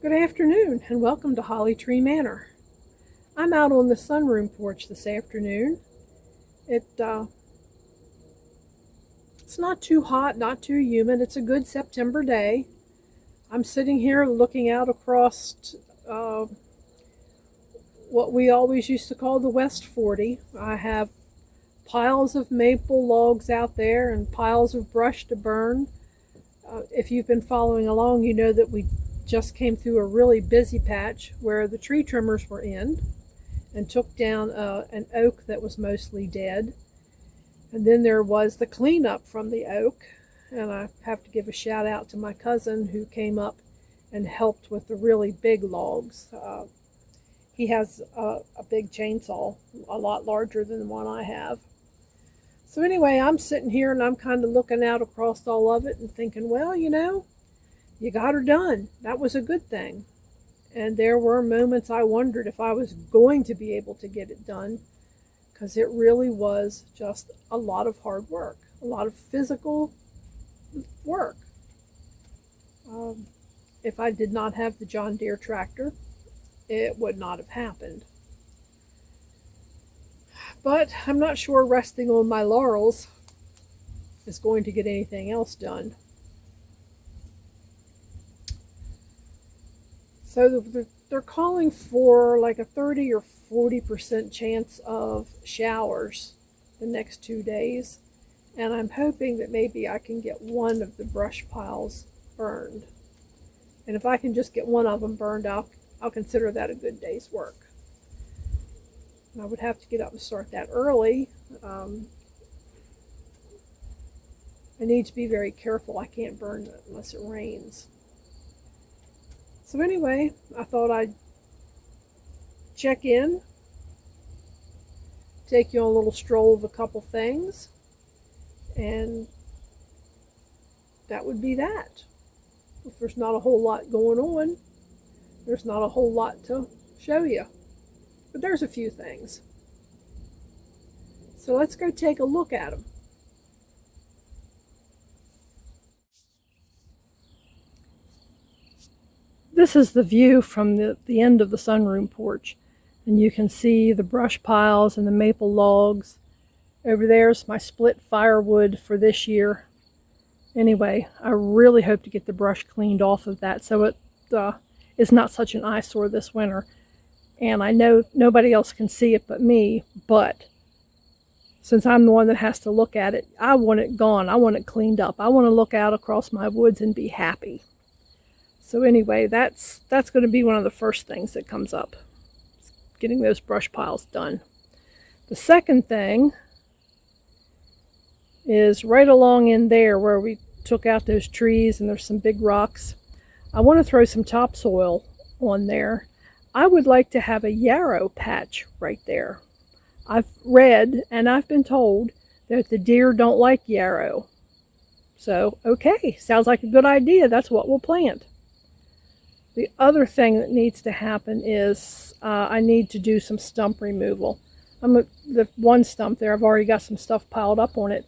Good afternoon and welcome to Holly Tree Manor. I'm out on the sunroom porch this afternoon. It's not too hot, not too humid. It's a good September day. I'm sitting here looking out across what we always used to call the West 40. I have piles of maple logs out there and piles of brush to burn. If you've been following along, you know that we just came through a really busy patch where the tree trimmers were in and took down an oak that was mostly dead. And then there was the cleanup from the oak, and I have to give a shout out to my cousin who came up and helped with the really big logs. He has a big chainsaw, a lot larger than the one I have. So anyway, I'm sitting here and I'm kind of looking out across all of it and thinking, well, you got her done. That was a good thing. And there were moments I wondered if I was going to be able to get it done, because it really was just a lot of hard work, a lot of physical work. If I did not have the John Deere tractor, it would not have happened. But I'm not sure resting on my laurels is going to get anything else done. So they're calling for like a 30 or 40% chance of showers the next 2 days. And I'm hoping that maybe I can get one of the brush piles burned. And if I can just get one of them burned, I'll consider that a good day's work. And I would have to get up and start that early. I need to be very careful. I can't burn it unless it rains. So anyway, I thought I'd check in, take you on a little stroll of a couple things, and that would be that. If there's not a whole lot going on, there's not a whole lot to show you. But there's a few things. So let's go take a look at them. This is the view from the end of the sunroom porch, and you can see the brush piles and the maple logs. Over there's my split firewood for this year. Anyway, I really hope to get the brush cleaned off of that so it is not such an eyesore this winter. And I know nobody else can see it but me, but since I'm the one that has to look at it, I want it gone. I want it cleaned up. I want to look out across my woods and be happy. So anyway, that's going to be one of the first things that comes up, getting those brush piles done. The second thing is right along in there where we took out those trees and there's some big rocks. I want to throw some topsoil on there. I would like to have a yarrow patch right there. I've read and I've been told that the deer don't like yarrow. So, okay, sounds like a good idea. That's what we'll plant. The other thing that needs to happen is I need to do some stump removal. The one stump there, I've already got some stuff piled up on it.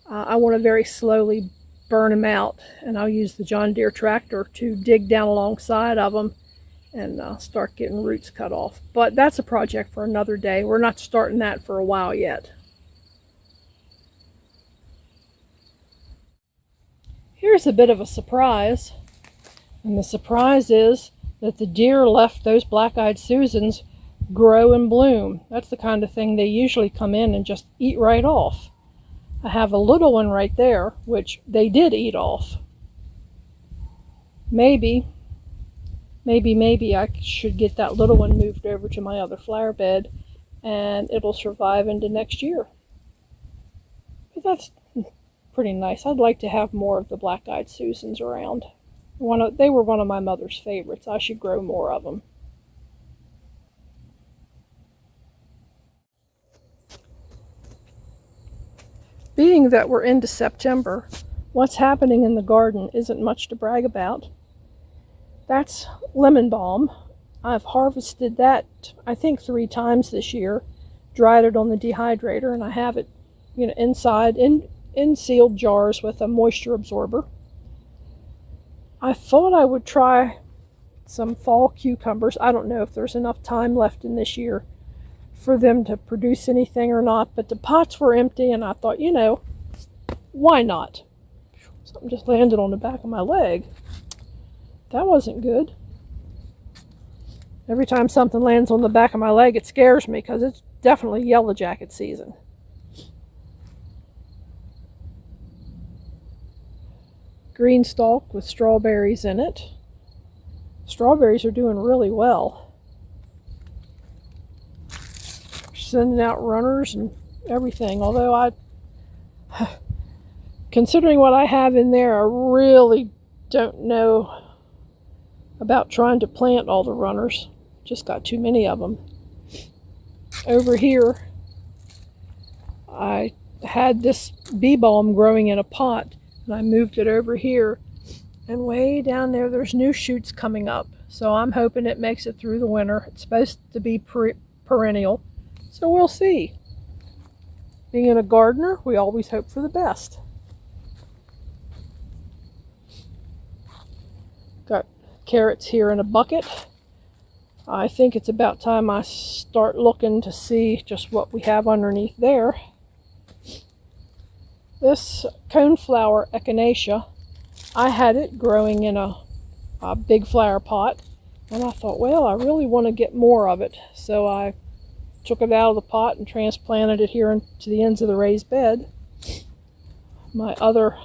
I want to very slowly burn them out, and I'll use the John Deere tractor to dig down alongside of them and start getting roots cut off. But that's a project for another day. We're not starting that for a while yet. Here's a bit of a surprise. And the surprise is that the deer left those black-eyed Susans grow and bloom. That's the kind of thing they usually come in and just eat right off. I have a little one right there, which they did eat off. Maybe I should get that little one moved over to my other flower bed and it'll survive into next year. But that's pretty nice. I'd like to have more of the black-eyed Susans around. They were one of my mother's favorites. I should grow more of them. Being that we're into September, what's happening in the garden isn't much to brag about. That's lemon balm. I've harvested that, I think, 3 times this year, dried it on the dehydrator, and I have it, inside in sealed jars with a moisture absorber. I thought I would try some fall cucumbers. I don't know if there's enough time left in this year for them to produce anything or not, but the pots were empty and I thought, you know, why not? Something just landed on the back of my leg. That wasn't good. Every time something lands on the back of my leg, it scares me because it's definitely yellow jacket season. Green stalk with strawberries in it. Strawberries are doing really well. Sending out runners and everything, although considering what I have in there, I really don't know about trying to plant all the runners. Just got too many of them. Over here, I had this bee balm growing in a pot, and I moved it over here, and way down there there's new shoots coming up, so I'm hoping it makes it through the winter. It's supposed to be perennial, so we'll see. Being a gardener, we always hope for the best. Got carrots here in a bucket. I think it's about time I start looking to see just what we have underneath there. This coneflower echinacea, I had it growing in a big flower pot, and I thought, well, I really want to get more of it, so I took it out of the pot and transplanted it here into the ends of the raised bed. My other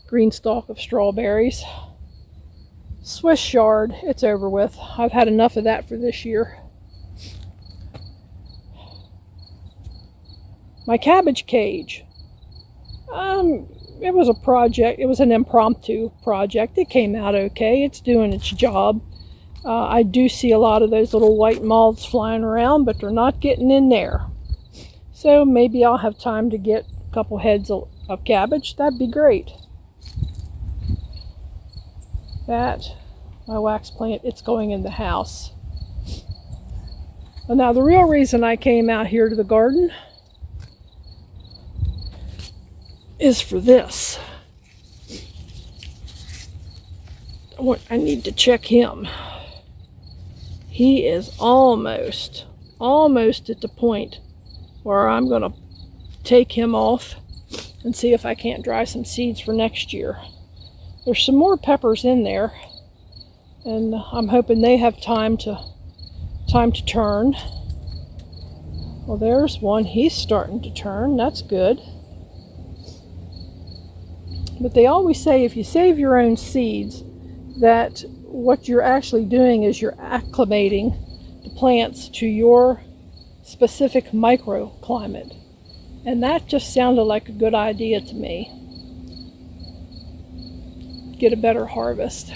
green stalk of strawberries. Swiss chard, it's over with. I've had enough of that for this year. My cabbage cage. It was a project. It was an impromptu project. It came out okay. It's doing its job. I do see a lot of those little white moths flying around, but they're not getting in there. So maybe I'll have time to get a couple heads of cabbage. That'd be great. That, my wax plant, it's going in the house. Well, now the real reason I came out here to the garden is for this. I need to check him. He is almost at the point where I'm going to take him off and see if I can't dry some seeds for next year. There's some more peppers in there, and I'm hoping they have time to turn. Well, there's one. He's starting to turn. That's good. But they always say if you save your own seeds, that what you're actually doing is you're acclimating the plants to your specific microclimate. And that just sounded like a good idea to me. Get a better harvest.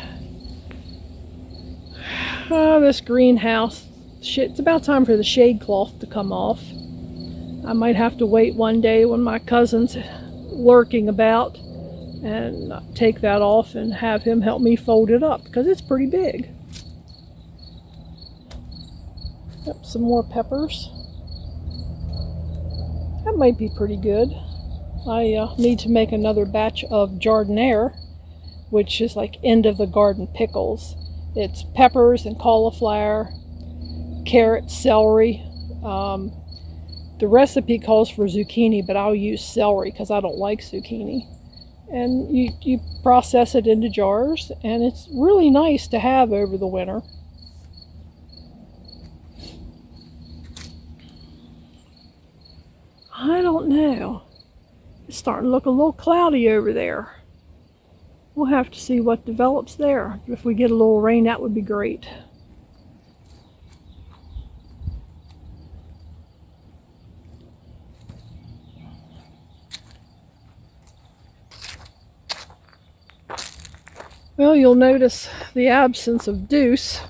Oh, this greenhouse. It's about time for the shade cloth to come off. I might have to wait one day when my cousin's lurking about and take that off and have him help me fold it up because it's pretty big. Yep, some more peppers. That might be pretty good. I need to make another batch of jardiniere, which is like end of the garden pickles. It's peppers and cauliflower, carrots, celery. The recipe calls for zucchini, but I'll use celery because I don't like zucchini. And you process it into jars, and it's really nice to have over the winter. I don't know. It's starting to look a little cloudy over there. We'll have to see what develops there. If we get a little rain, that would be great. Well, you'll notice the absence of Deuce.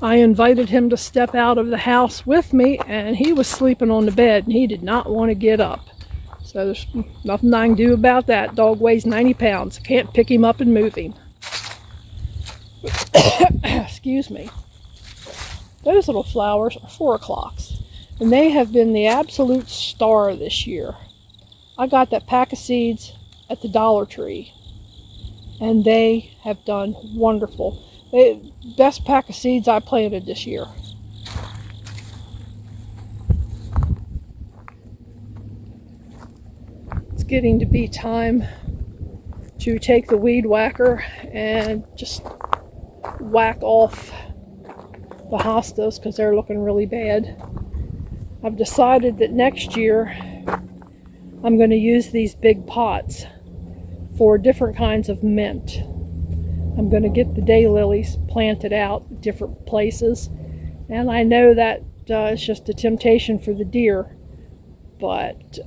I invited him to step out of the house with me, and he was sleeping on the bed, and he did not want to get up. So there's nothing I can do about that. Dog weighs 90 pounds. I can't pick him up and move him. Excuse me. Those little flowers are 4 o'clocks, and they have been the absolute star this year. I got that pack of seeds at the Dollar Tree. and they have done wonderful. Best pack of seeds I planted this year. It's getting to be time to take the weed whacker and just whack off the hostas because they're looking really bad. I've decided that next year I'm going to use these big pots for different kinds of mint. I'm going to get the daylilies planted out at different places, and I know that it's just a temptation for the deer, but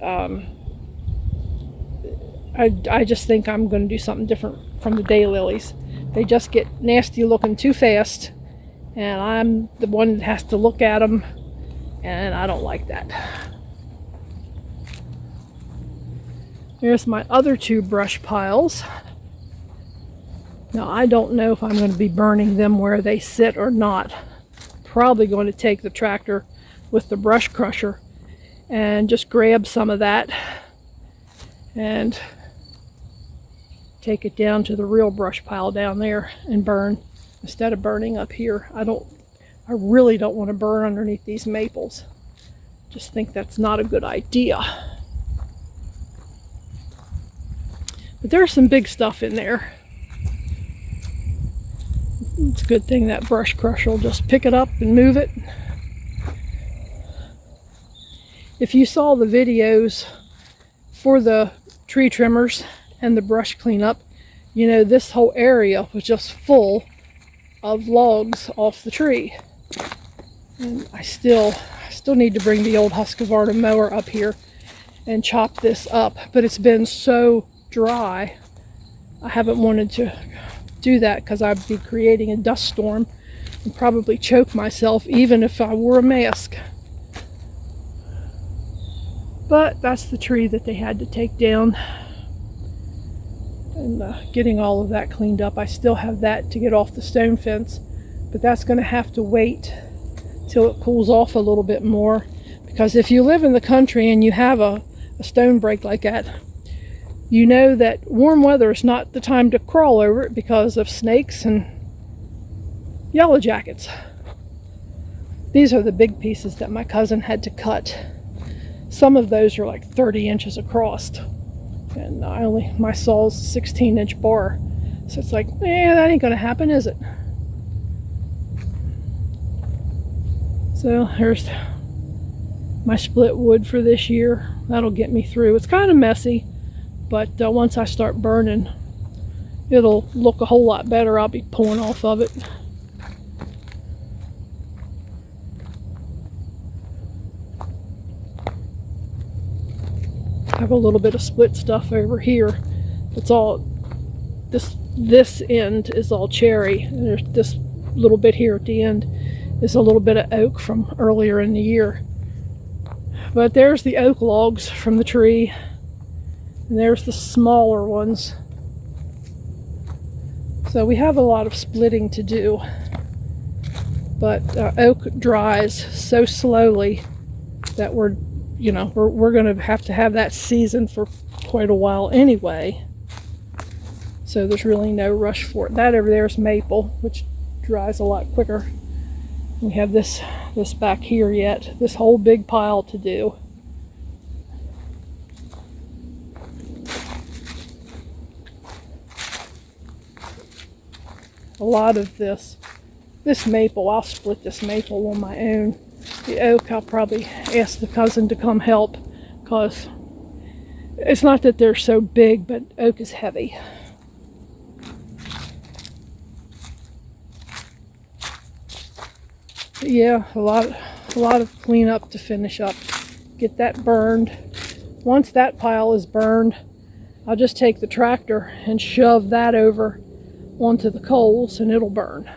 I just think I'm going to do something different from the daylilies. They just get nasty looking too fast, and I'm the one that has to look at them, and I don't like that. Here's my other two brush piles. Now I don't know if I'm going to be burning them where they sit or not. Probably going to take the tractor with the brush crusher and just grab some of that and take it down to the real brush pile down there and burn instead of burning up here. I really don't want to burn underneath these maples. Just think that's not a good idea. But there's some big stuff in there. It's a good thing that brush crusher will just pick it up and move it. If you saw the videos for the tree trimmers and the brush cleanup, you know this whole area was just full of logs off the tree. And I still need to bring the old Husqvarna mower up here and chop this up, but it's been so dry I haven't wanted to do that because I'd be creating a dust storm and probably choke myself even if I wore a mask. But that's the tree that they had to take down, and getting all of that cleaned up. I still have that to get off the stone fence, but that's going to have to wait till it cools off a little bit more, because if you live in the country and you have a stone break like that, you know that warm weather is not the time to crawl over it because of snakes and yellow jackets. These are the big pieces that my cousin had to cut. Some of those are like 30 inches across, and my saw's a 16-inch bar, so it's like, that ain't gonna happen, is it? So here's my split wood for this year. That'll get me through. It's kind of messy, but once I start burning, it'll look a whole lot better. I'll be pulling off of it. I have a little bit of split stuff over here. It's all, this end is all cherry, and there's this little bit here at the end is a little bit of oak from earlier in the year. But there's the oak logs from the tree, and there's the smaller ones. So we have a lot of splitting to do, but oak dries so slowly that we're going to have that season for quite a while anyway. So there's really no rush for it. That over there is maple, which dries a lot quicker. We have this back here yet, this whole big pile to do. A lot of this maple, I'll split this maple on my own. The oak, I'll probably ask the cousin to come help, because it's not that they're so big, but oak is heavy. But yeah, a lot of cleanup to finish up. Get that burned. Once that pile is burned, I'll just take the tractor and shove that over onto the coals, and it'll burn.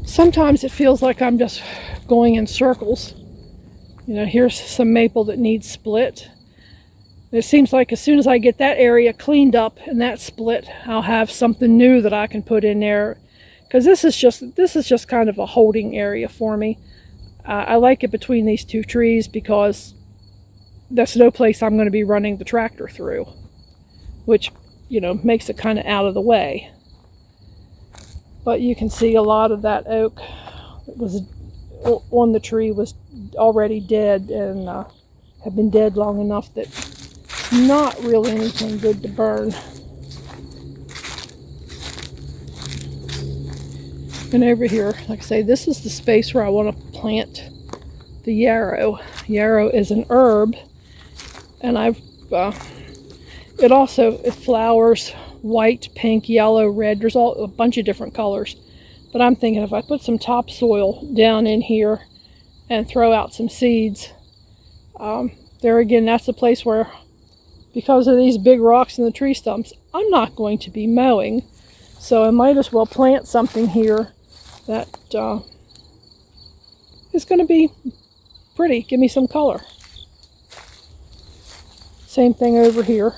Sometimes it feels like I'm just going in circles. Here's some maple that needs split. It seems like as soon as I get that area cleaned up and that split, I'll have something new that I can put in there. Because this is just kind of a holding area for me. I like it between these two trees because that's no place I'm going to be running the tractor through, which, makes it kind of out of the way. But you can see a lot of that oak that was on the tree was already dead and have been dead long enough that it's not really anything good to burn. And over here, like I say, this is the space where I want to plant the yarrow. Yarrow is an herb, and it flowers white, pink, yellow, red. There's a bunch of different colors. But I'm thinking if I put some topsoil down in here and throw out some seeds, there again, that's a place where, because of these big rocks and the tree stumps, I'm not going to be mowing. So I might as well plant something here that is going to be pretty, give me some color. Same thing over here.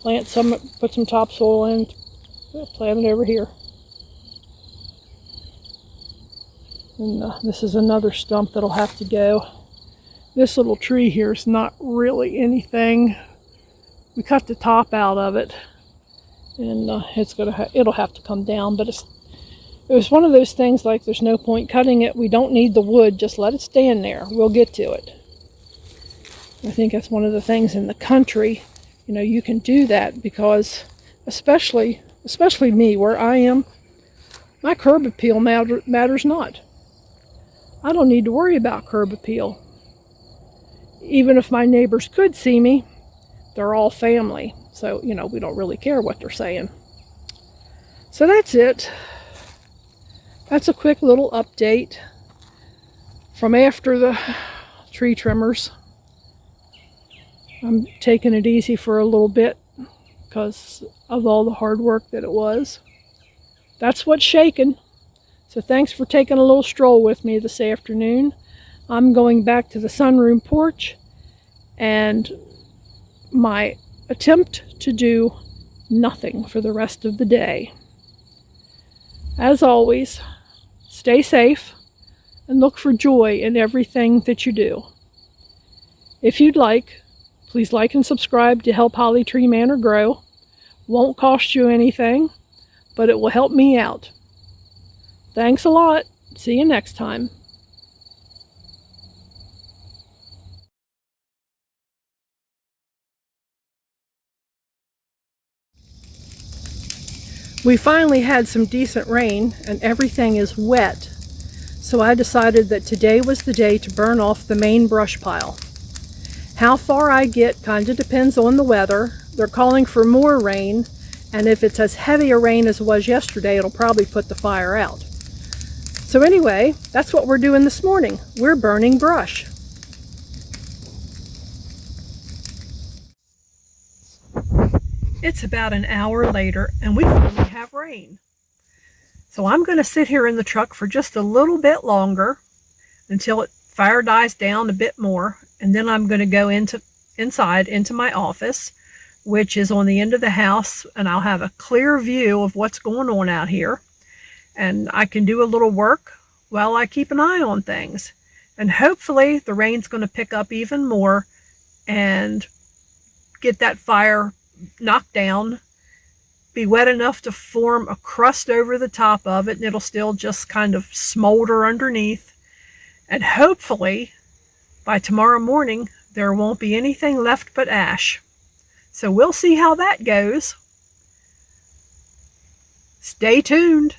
Put some topsoil in, plant it over here. And this is another stump that'll have to go. This little tree here is not really anything. We cut the top out of it, and it'll have to come down. But it was one of those things like there's no point cutting it. We don't need the wood. Just let it stand there. We'll get to it. I think that's one of the things in the country. You can do that because, especially me, where I am, my curb appeal matters not. I don't need to worry about curb appeal. Even if my neighbors could see me, they're all family. So, we don't really care what they're saying. So that's it. That's a quick little update from after the tree trimmers. I'm taking it easy for a little bit because of all the hard work that it was. That's what's shaking. So thanks for taking a little stroll with me this afternoon. I'm going back to the sunroom porch and my attempt to do nothing for the rest of the day. As always, stay safe and look for joy in everything that you do. If you'd like, please like and subscribe to help Holly Tree Manor grow. Won't cost you anything, but it will help me out. Thanks a lot. See you next time. We finally had some decent rain and everything is wet. So I decided that today was the day to burn off the main brush pile. How far I get kind of depends on the weather. They're calling for more rain, and if it's as heavy a rain as it was yesterday, it'll probably put the fire out. So anyway, that's what we're doing this morning. We're burning brush. It's about an hour later, and we finally have rain. So I'm going to sit here in the truck for just a little bit longer until fire dies down a bit more. And then I'm going to go inside into my office, which is on the end of the house, and I'll have a clear view of what's going on out here. And I can do a little work while I keep an eye on things. And hopefully the rain's going to pick up even more and get that fire knocked down, be wet enough to form a crust over the top of it, and it'll still just kind of smolder underneath. And hopefully by tomorrow morning, there won't be anything left but ash. So we'll see how that goes. Stay tuned.